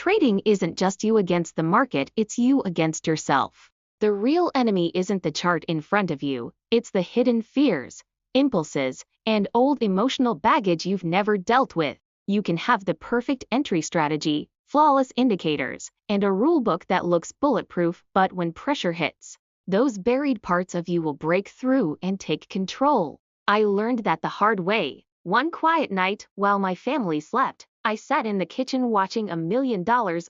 Trading isn't just you against the market, it's you against yourself. The real enemy isn't the chart in front of you, it's the hidden fears, impulses, and old emotional baggage you've never dealt with. You can have the perfect entry strategy, flawless indicators, and a rulebook that looks bulletproof, but when pressure hits, those buried parts of you will break through and take control. I learned that the hard way. One quiet night, while my family slept, I sat in the kitchen watching $1 million,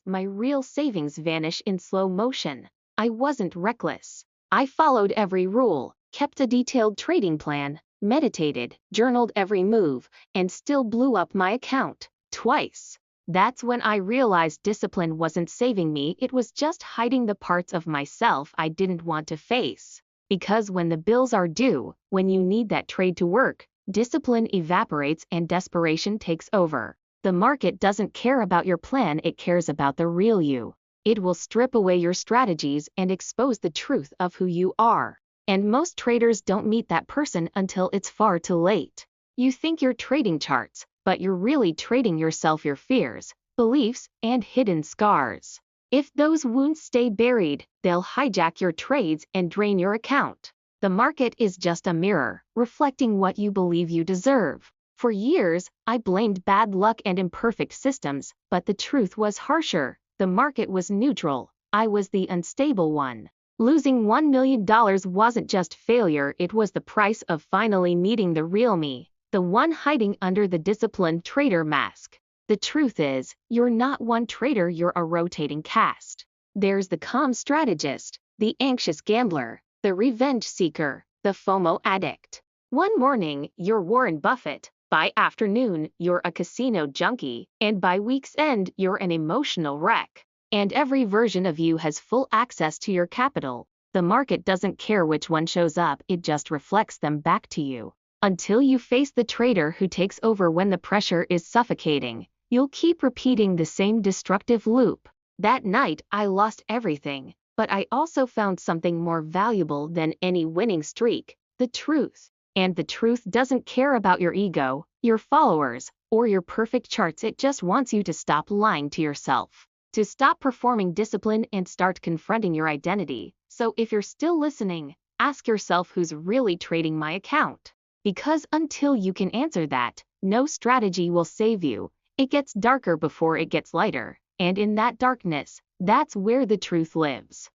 my real savings, vanish in slow motion. I wasn't reckless. I followed every rule, kept a detailed trading plan, meditated, journaled every move, and still blew up my account twice. That's when I realized discipline wasn't saving me, it was just hiding the parts of myself I didn't want to face. Because when the bills are due, when you need that trade to work, discipline evaporates and desperation takes over. The market doesn't care about your plan, it cares about the real you. It will strip away your strategies and expose the truth of who you are. And most traders don't meet that person until it's far too late. You think you're trading charts, but you're really trading yourself, your fears, beliefs, and hidden scars. If those wounds stay buried, they'll hijack your trades and drain your account. The market is just a mirror, reflecting what you believe you deserve. For years, I blamed bad luck and imperfect systems, but the truth was harsher. The market was neutral. I was the unstable one. Losing $1 million wasn't just failure, it was the price of finally meeting the real me, the one hiding under the disciplined trader mask. The truth is, you're not one trader, you're a rotating cast. There's the calm strategist, the anxious gambler, the revenge seeker, the FOMO addict. One morning, you're Warren Buffett. By afternoon, you're a casino junkie, and by week's end, you're an emotional wreck. And every version of you has full access to your capital. The market doesn't care which one shows up, it just reflects them back to you. Until you face the trader who takes over when the pressure is suffocating, you'll keep repeating the same destructive loop. That night, I lost everything, but I also found something more valuable than any winning streak: the truth. And the truth doesn't care about your ego, your followers, or your perfect charts, it just wants you to stop lying to yourself. To stop performing discipline and start confronting your identity. So if you're still listening, ask yourself, who's really trading my account? Because until you can answer that, no strategy will save you. It gets darker before it gets lighter, and in that darkness, that's where the truth lives.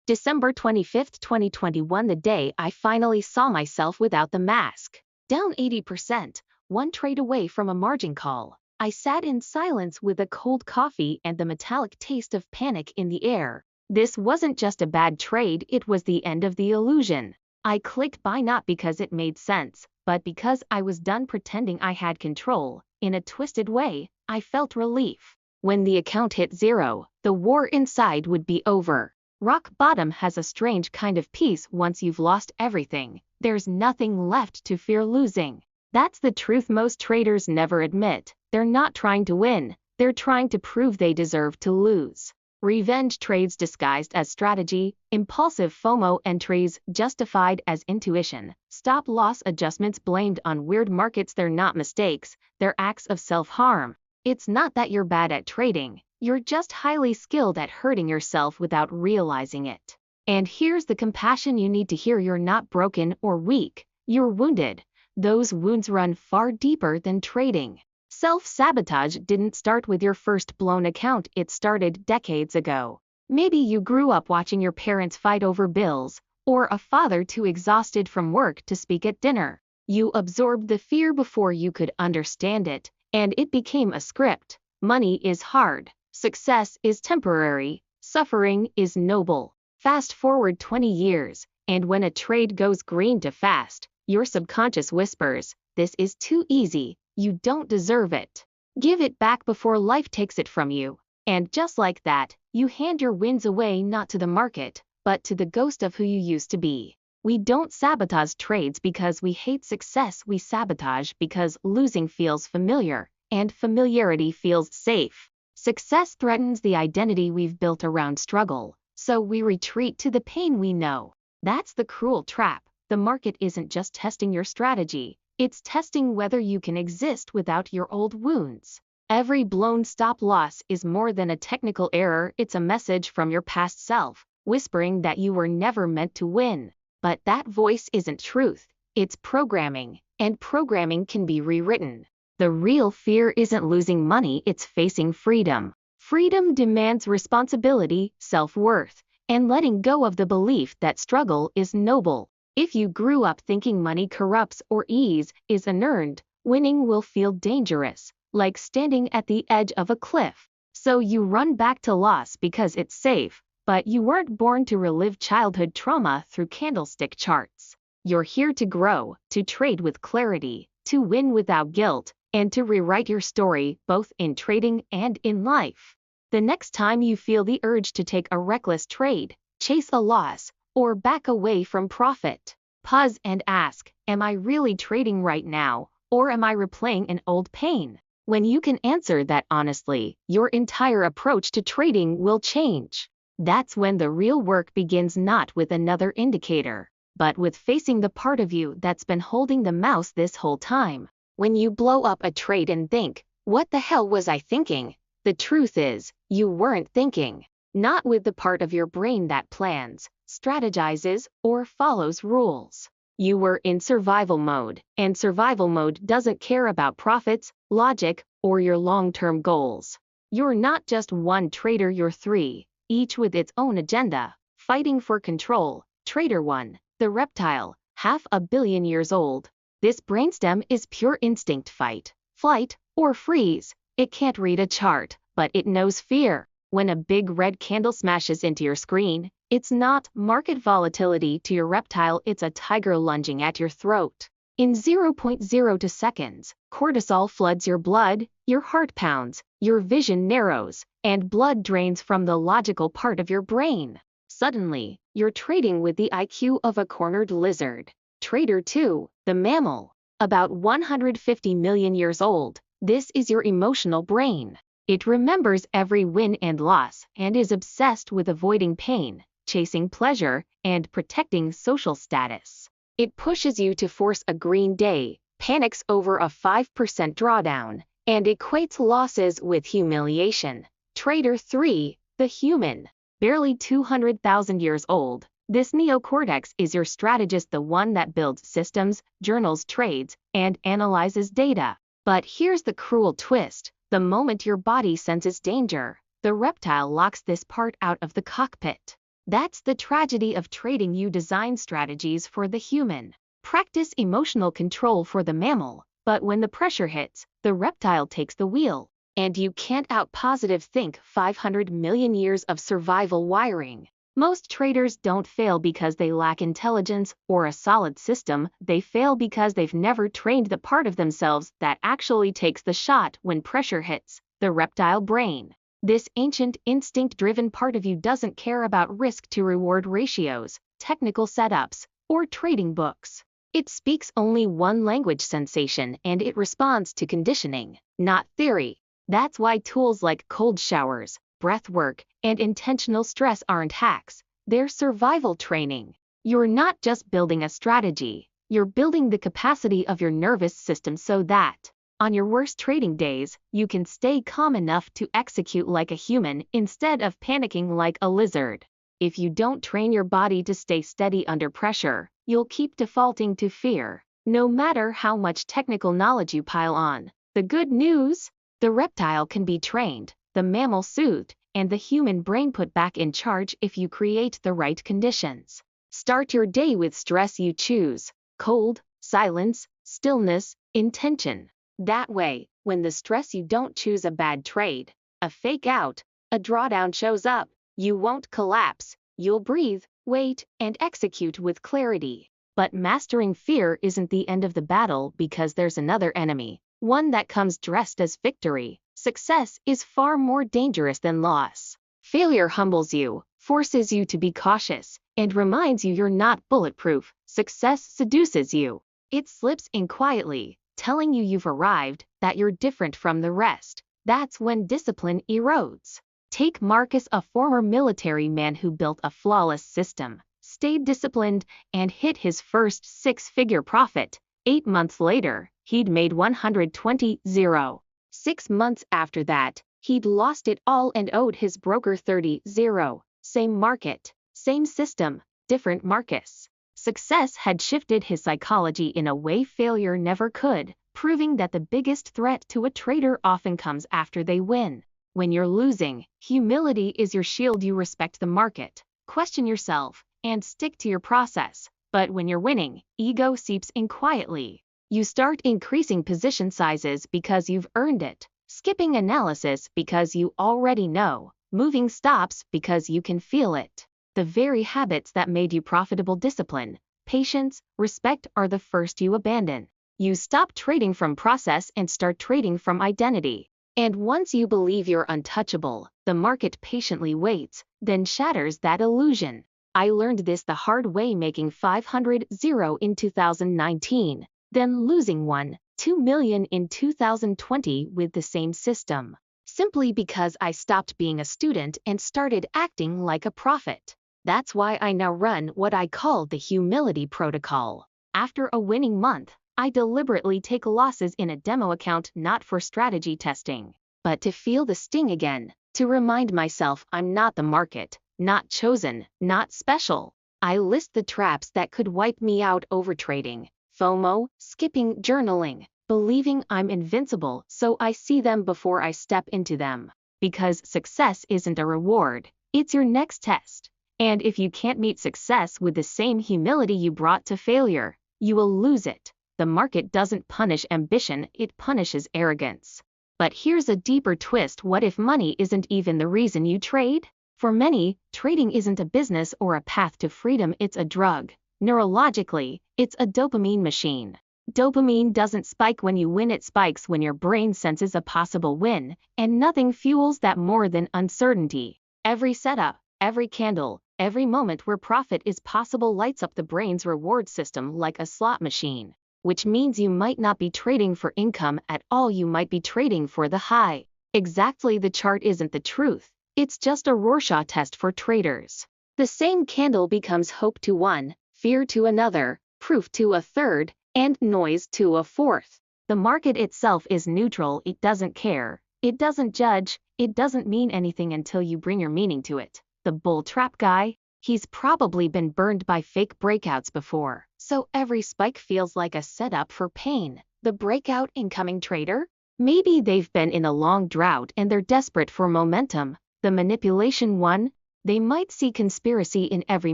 December 25, 2021, the day I finally saw myself without the mask. Down 80%, one trade away from a margin call. I sat in silence with a cold coffee and the metallic taste of panic in the air. This wasn't just a bad trade, it was the end of the illusion. I clicked buy not because it made sense, but because I was done pretending I had control. In a twisted way, I felt relief. When the account hit zero, the war inside would be over. Rock bottom has a strange kind of peace. Once you've lost everything, there's nothing left to fear losing. That's the truth most traders never admit. They're not trying to win, they're trying to prove they deserve to lose. Revenge trades disguised as strategy, impulsive FOMO entries justified as intuition, stop-loss adjustments blamed on weird markets. They're not mistakes, they're acts of self-harm. It's not that you're bad at trading, you're just highly skilled at hurting yourself without realizing it. And here's the compassion you need to hear: you're not broken or weak, you're wounded. Those wounds run far deeper than trading. Self-sabotage didn't start with your first blown account, it started decades ago. Maybe you grew up watching your parents fight over bills, or a father too exhausted from work to speak at dinner. You absorbed the fear before you could understand it, and it became a script. Money is hard, success is temporary, suffering is noble. Fast forward 20 years, and when a trade goes green too fast, your subconscious whispers, "This is too easy. You don't deserve it. Give it back before life takes it from you." And just like that, you hand your wins away, not to the market, but to the ghost of who you used to be. We don't sabotage trades because we hate success, we sabotage because losing feels familiar, and familiarity feels safe. Success threatens the identity we've built around struggle, so we retreat to the pain we know. That's the cruel trap. The market isn't just testing your strategy. It's testing whether you can exist without your old wounds. Every blown stop loss is more than a technical error, it's a message from your past self, whispering that you were never meant to win. But that voice isn't truth, it's programming, and programming can be rewritten. The real fear isn't losing money, it's facing freedom. Freedom demands responsibility, self-worth, and letting go of the belief that struggle is noble. If you grew up thinking money corrupts or ease is unearned, winning will feel dangerous, like standing at the edge of a cliff. So you run back to loss because it's safe, but you weren't born to relive childhood trauma through candlestick charts. You're here to grow, to trade with clarity, to win without guilt, and to rewrite your story both in trading and in life. The next time you feel the urge to take a reckless trade, chase a loss, or back away from profit, pause and ask, am I really trading right now, or am I replaying an old pain? When you can answer that honestly, your entire approach to trading will change. That's when the real work begins, not with another indicator, but with facing the part of you that's been holding the mouse this whole time. When you blow up a trade and think, what the hell was I thinking? The truth is, you weren't thinking. Not with the part of your brain that plans, strategizes, or follows rules. You were in survival mode, and survival mode doesn't care about profits, logic, or your long-term goals. You're not just one trader, you're three, each with its own agenda, fighting for control. Trader 1, the reptile, 500 million years old. This brainstem is pure instinct: fight, flight, or freeze. It can't read a chart, but it knows fear. When a big red candle smashes into your screen, it's not market volatility to your reptile, it's a tiger lunging at your throat. In 0.02 seconds, cortisol floods your blood, your heart pounds, your vision narrows, and blood drains from the logical part of your brain. Suddenly, you're trading with the IQ of a cornered lizard. Trader 2, the mammal, about 150 million years old. This is your emotional brain. It remembers every win and loss and is obsessed with avoiding pain, chasing pleasure, and protecting social status. It pushes you to force a green day, panics over a 5% drawdown, and equates losses with humiliation. Trader 3, the human, barely 200,000 years old. This neocortex is your strategist, the one that builds systems, journals trades, and analyzes data. But here's the cruel twist. The moment your body senses danger, the reptile locks this part out of the cockpit. That's the tragedy of trading. You design strategies for the human, practice emotional control for the mammal, but when the pressure hits, the reptile takes the wheel. And you can't out-positive think 500 million years of survival wiring. Most traders don't fail because they lack intelligence or a solid system, they fail because they've never trained the part of themselves that actually takes the shot when pressure hits, the reptile brain. This ancient, instinct-driven part of you doesn't care about risk-to-reward ratios, technical setups, or trading books. It speaks only one language: sensation, and it responds to conditioning, not theory. That's why tools like cold showers, breath work, and intentional stress aren't hacks, they're survival training. You're not just building a strategy, you're building the capacity of your nervous system so that, on your worst trading days, you can stay calm enough to execute like a human instead of panicking like a lizard. If you don't train your body to stay steady under pressure, you'll keep defaulting to fear, no matter how much technical knowledge you pile on. The good news? The reptile can be trained, the mammal soothed, and the human brain put back in charge if you create the right conditions. Start your day with stress you choose: cold, silence, stillness, intention. That way, when the stress you don't choose, a bad trade, a fake out, a drawdown shows up, you won't collapse, you'll breathe, wait, and execute with clarity. But mastering fear isn't the end of the battle, because there's another enemy, one that comes dressed as victory. Success is far more dangerous than loss. Failure humbles you, forces you to be cautious, and reminds you you're not bulletproof. Success seduces you. It slips in quietly, telling you you've arrived, that you're different from the rest. That's when discipline erodes. Take Markrt, a former military man who built a flawless system, stayed disciplined, and hit his first six-figure profit. 8 months later, he'd made 120,000. 6 months after that, he'd lost it all and owed his broker 30-0. Same market, same system, different Marcus. Success had shifted his psychology in a way failure never could, proving that the biggest threat to a trader often comes after they win. When you're losing, humility is your shield. You respect the market, question yourself, and stick to your process. But when you're winning, ego seeps in quietly. You start increasing position sizes because you've earned it, skipping analysis because you already know, moving stops because you can feel it. The very habits that made you profitable, discipline, patience, respect, are the first you abandon. You stop trading from process and start trading from identity. And once you believe you're untouchable, the market patiently waits, then shatters that illusion. I learned this the hard way, making 500,000 in 2019, then losing 1.2 million in 2020 with the same system. Simply because I stopped being a student and started acting like a prophet. That's why I now run what I call the humility protocol. After a winning month, I deliberately take losses in a demo account, not for strategy testing, but to feel the sting again, to remind myself I'm not the market, not chosen, not special. I list the traps that could wipe me out: overtrading, FOMO, skipping, journaling, believing I'm invincible so I see them before I step into them. Because success isn't a reward, it's your next test. And if you can't meet success with the same humility you brought to failure, you will lose it. The market doesn't punish ambition, it punishes arrogance. But here's a deeper twist: what if money isn't even the reason you trade? For many, trading isn't a business or a path to freedom, it's a drug. Neurologically, it's a dopamine machine. Dopamine doesn't spike when you win, it spikes when your brain senses a possible win, and nothing fuels that more than uncertainty. Every setup, every candle, every moment where profit is possible lights up the brain's reward system like a slot machine. Which means you might not be trading for income at all, you might be trading for the high. Exactly, the chart isn't the truth. It's just a Rorschach test for traders. The same candle becomes hope to one, fear to another, proof to a third, and noise to a fourth. The market itself is neutral, it doesn't care, it doesn't judge, it doesn't mean anything until you bring your meaning to it. The bull trap guy? He's probably been burned by fake breakouts before, so every spike feels like a setup for pain. The breakout incoming trader? Maybe they've been in a long drought and they're desperate for momentum. The manipulation one? They might see conspiracy in every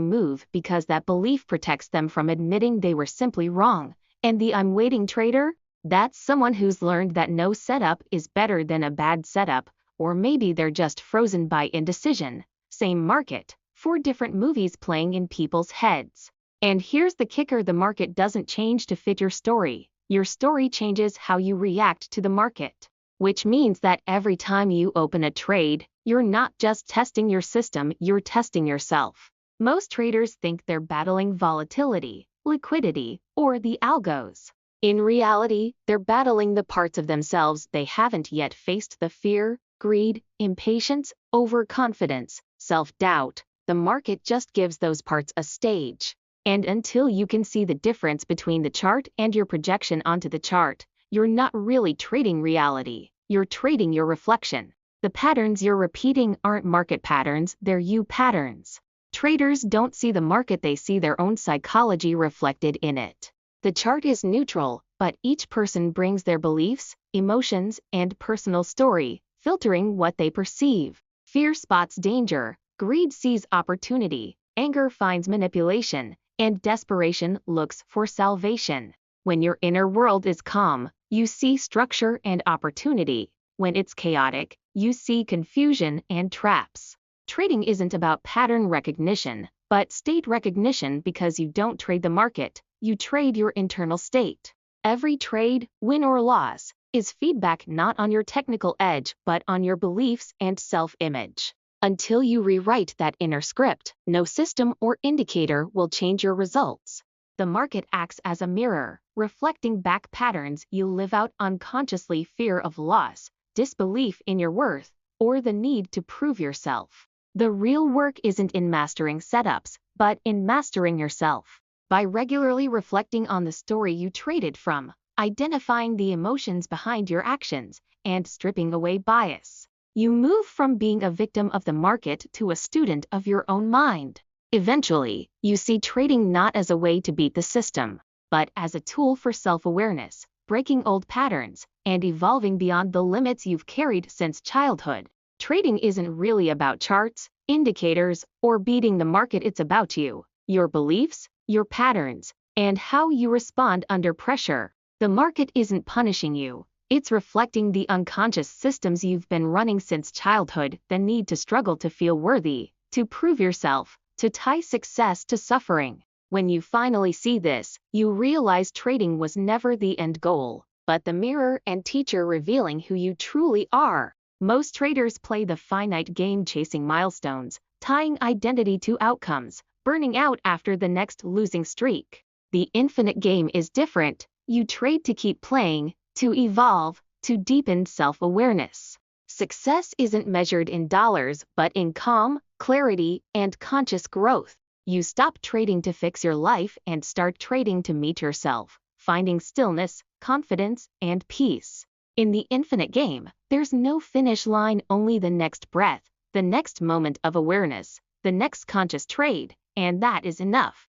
move because that belief protects them from admitting they were simply wrong. And the I'm waiting trader? That's someone who's learned that no setup is better than a bad setup, or maybe they're just frozen by indecision. Same market, 4 different movies playing in people's heads. And here's the kicker: the market doesn't change to fit your story. Your story changes how you react to the market. Which means that every time you open a trade, you're not just testing your system, you're testing yourself. Most traders think they're battling volatility, liquidity, or the algos. In reality, they're battling the parts of themselves they haven't yet faced: the fear, greed, impatience, overconfidence, self-doubt. The market just gives those parts a stage. And until you can see the difference between the chart and your projection onto the chart, you're not really trading reality, you're trading your reflection. The patterns you're repeating aren't market patterns, they're you patterns. Traders don't see the market, they see their own psychology reflected in it. The chart is neutral, but each person brings their beliefs, emotions, and personal story, filtering what they perceive. Fear spots danger, greed sees opportunity, anger finds manipulation, and desperation looks for salvation. When your inner world is calm, you see structure and opportunity. When it's chaotic, you see confusion and traps. Trading isn't about pattern recognition, but state recognition, because you don't trade the market, you trade your internal state. Every trade, win or loss, is feedback not on your technical edge but on your beliefs and self-image. Until you rewrite that inner script, no system or indicator will change your results. The market acts as a mirror, reflecting back patterns you live out unconsciously: fear of loss, disbelief in your worth, or the need to prove yourself. The real work isn't in mastering setups, but in mastering yourself. By regularly reflecting on the story you traded from, identifying the emotions behind your actions, and stripping away bias. You move from being a victim of the market to a student of your own mind. Eventually, you see trading not as a way to beat the system, but as a tool for self-awareness, breaking old patterns, and evolving beyond the limits you've carried since childhood. Trading isn't really about charts, indicators, or beating the market. It's about you, your beliefs, your patterns, and how you respond under pressure. The market isn't punishing you. It's reflecting the unconscious systems you've been running since childhood, the need to struggle to feel worthy, to prove yourself, to tie success to suffering. When you finally see this, you realize trading was never the end goal, but the mirror and teacher revealing who you truly are. Most traders play the finite game, chasing milestones, tying identity to outcomes, burning out after the next losing streak. The infinite game is different. You trade to keep playing, to evolve, to deepen self-awareness. Success isn't measured in dollars but in calm, clarity, and conscious growth. You stop trading to fix your life and start trading to meet yourself, finding stillness, confidence, and peace. In the infinite game, there's no finish line, only the next breath, the next moment of awareness, the next conscious trade, and that is enough.